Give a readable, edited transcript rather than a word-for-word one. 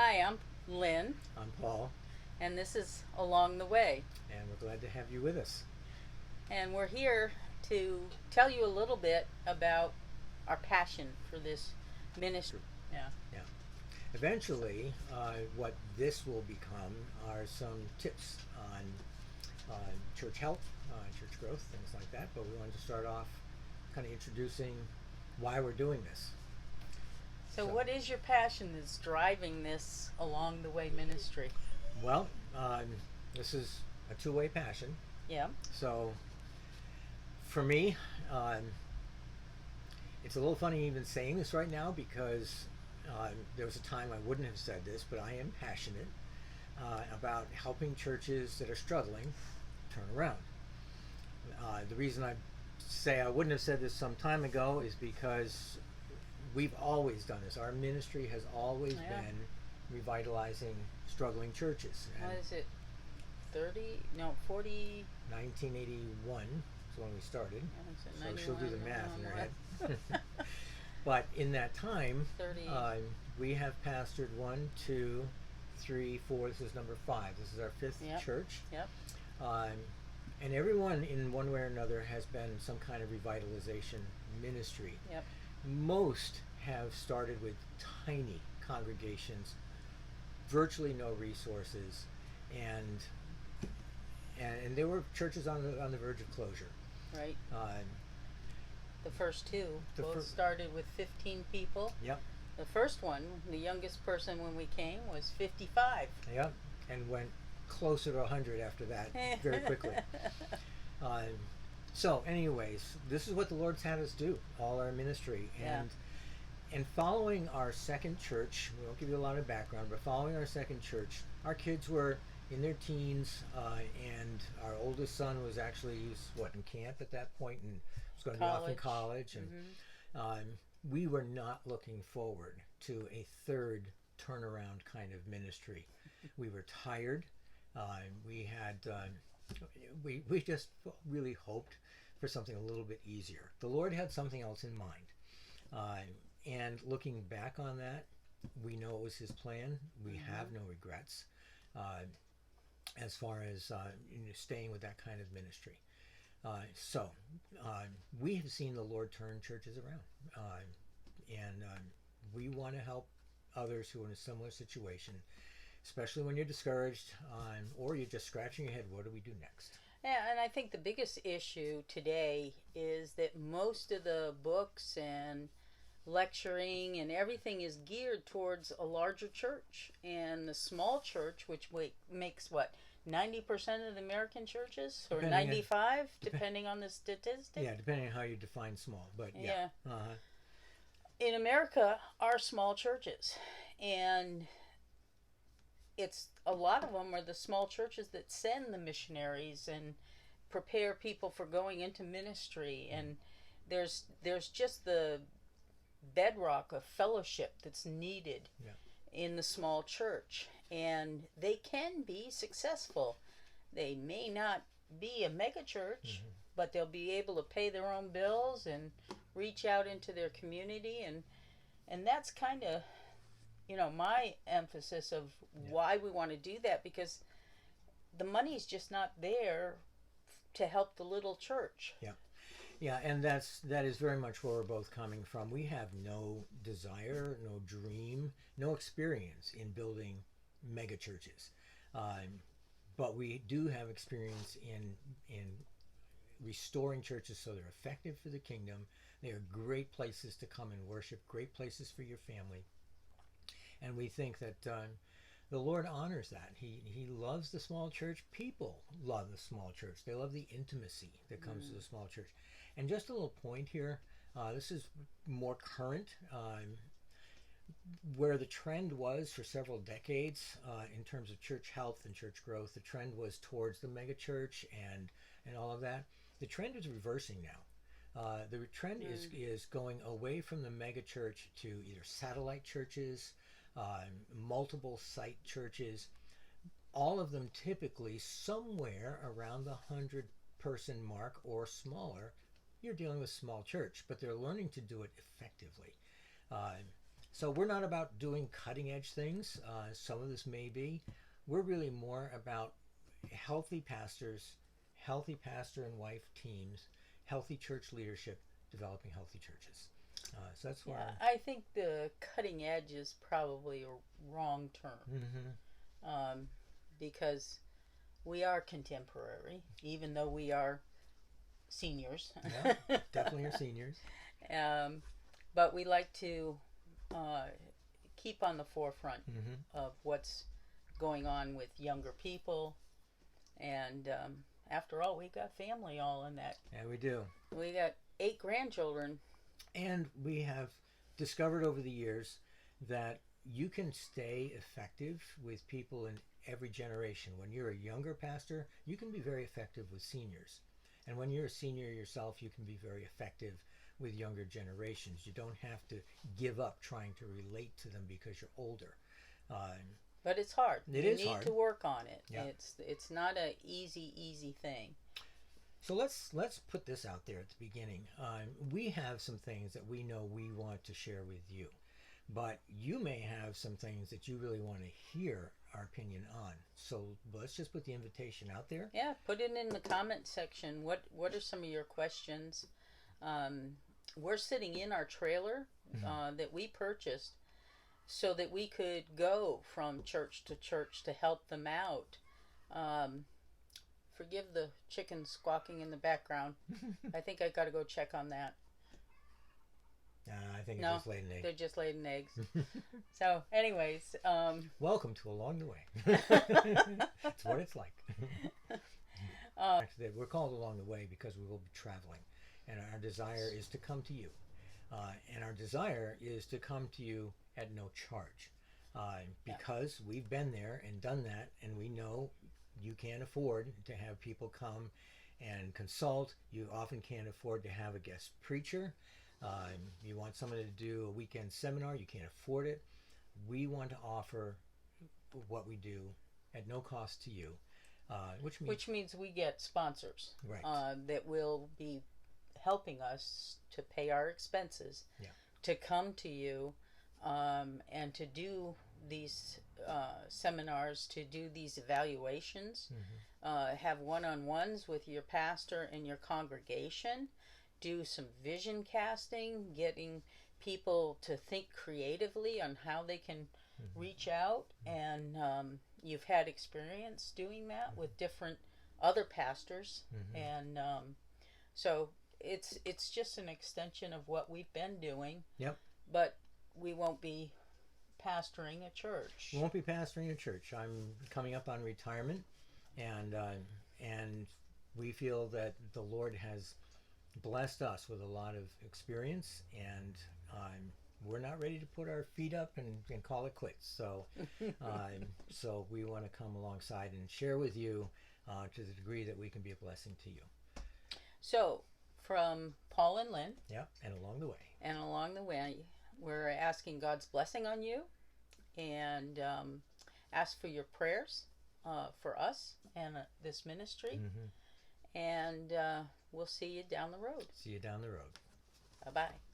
Hi, I'm Lynn, I'm Paul, and this is Along the Way. and we're glad to have you with us. And we're here to tell you a little bit about our passion for this ministry. Yeah. Yeah. Eventually, what this will become are some tips on church health, church growth, things like that. But we wanted to start off kind of introducing why we're doing this. So, So, what is your passion that's driving this Along the Way ministry? well, this is a two-way passion. Yeah. So, for me, it's a little funny even saying this right now because there was a time I wouldn't have said this, but I am passionate about helping churches that are struggling turn around. The reason I say I wouldn't have said this some time ago is because we've always done this. Our ministry has always Yeah. been revitalizing struggling churches. What And is it? 30? No, 40. 1981 is when we started, Is it so she'll do the 91? math in her head. What? But in that time, 30. we have pastored one, two, three, four. This is number five. This is our fifth Yep. church. Yep. Um, and everyone in one way or another has been some kind of revitalization ministry. Yep. Most have started with tiny congregations, virtually no resources, and and there were churches on the verge of closure. Right. Um, The first two the both fir- started with 15 people. yep, The first one, the youngest person when we came, was 55. yep, and went closer to 100 after that very quickly. Um, so, anyways, this is what the Lord's had us do all our ministry, Yeah. and following our second church. We won't give you a lot of background, but following our second church, our kids were in their teens, and our oldest son was actually in camp at that point, and was going to be off in college, and we were not looking forward to a third turnaround kind of ministry. We were tired. We had we just really hoped for something a little bit easier. The Lord had something else in mind, uh, and looking back on that, we know it was His plan. We have no regrets uh, as far as staying with that kind of ministry. So we have seen the Lord turn churches around, and we want to help others who are in a similar situation, especially when you're discouraged or you're just scratching your head. What do we do next? Yeah, and I think the biggest issue today is that most of the books and lecturing and everything is geared towards a larger church. And the small church, which makes what, 90% of the American churches? Or Depending on 95, dep- depending on the statistic? yeah, depending on how you define small, but yeah. Yeah. Uh-huh. In America are small churches. And it's a lot of them are the small churches that send the missionaries and prepare people for going into ministry, and there's just the bedrock of fellowship that's needed Yeah. in the small church, and they can be successful. They may not be a mega church, but they'll be able to pay their own bills and reach out into their community, and that's kind of my emphasis of Yeah. why we want to do that, because the money's just not there to help the little church. Yeah. Yeah, and that is very much where we're both coming from. We have no desire, no dream, no experience in building mega churches, um, but we do have experience in restoring churches so they're effective for the kingdom. They are great places to come and worship, great places for your family, and we think that the Lord honors that. He loves the small church. People love the small church. They love the intimacy that comes to the small church. And just a little point here. This is more current. Where the trend was for several decades in terms of church health and church growth, the trend was towards the megachurch and all of that. The trend is reversing now. The trend is going away from the megachurch to either satellite churches, multiple site churches, all of them typically somewhere around the 100-person mark or smaller. You're dealing with small church, but they're learning to do it effectively. Uh, So we're not about doing cutting edge things. Some of this may be. We're really more about healthy pastors, healthy pastor and wife teams, healthy church leadership, developing healthy churches. So that's why. Yeah, I think the cutting edge is probably a wrong term, because we are contemporary, even though we are seniors. Yeah, definitely are seniors. But we like to keep on the forefront of what's going on with younger people. And after all, we got family all in that. Yeah, we do. We got 8 grandchildren. And we have discovered over the years that you can stay effective with people in every generation. When you're a younger pastor, you can be very effective with seniors. And when you're a senior yourself, you can be very effective with younger generations. You don't have to give up trying to relate to them because you're older. But it's hard. You need hard. to work on it. Yeah. It's not a easy thing. So let's put this out there at the beginning. We have some things that we know we want to share with you, but you may have some things that you really want to hear our opinion on. So let's just put the invitation out there. Yeah, put it in the comment section. What are some of your questions? We're sitting in our trailer that we purchased so that we could go from church to church to help them out. Forgive the chickens squawking in the background. I think I got to go check on that. I think it's No, just laying eggs. they're just laying eggs. So, anyways, Welcome to Along the Way. It's what it's like. Actually, we're called Along the Way because we will be traveling, and our desire is to come to you. And our desire is to come to you at no charge, because we've been there and done that, and we know you can't afford to have people come and consult. You often can't afford to have a guest preacher. You want somebody to do a weekend seminar, you can't afford it. We want to offer what we do at no cost to you, which means we get sponsors, right. That will be helping us to pay our expenses, to come to you, and to do these seminars, to do these evaluations, have one-on-ones with your pastor and your congregation, do some vision casting, getting people to think creatively on how they can reach out. And you've had experience doing that with different other pastors, and so it's just an extension of what we've been doing. Yep. But we won't be pastoring a church. We won't be pastoring a church. I'm coming up on retirement, and we feel that the Lord has blessed us with a lot of experience, and we're not ready to put our feet up and call it quits. So so we want to come alongside and share with you to the degree that we can be a blessing to you. So from Paul and Lynn, and along the way, we're asking God's blessing on you, and ask for your prayers for us and this ministry. And we'll see you down the road. See you down the road. Bye-bye.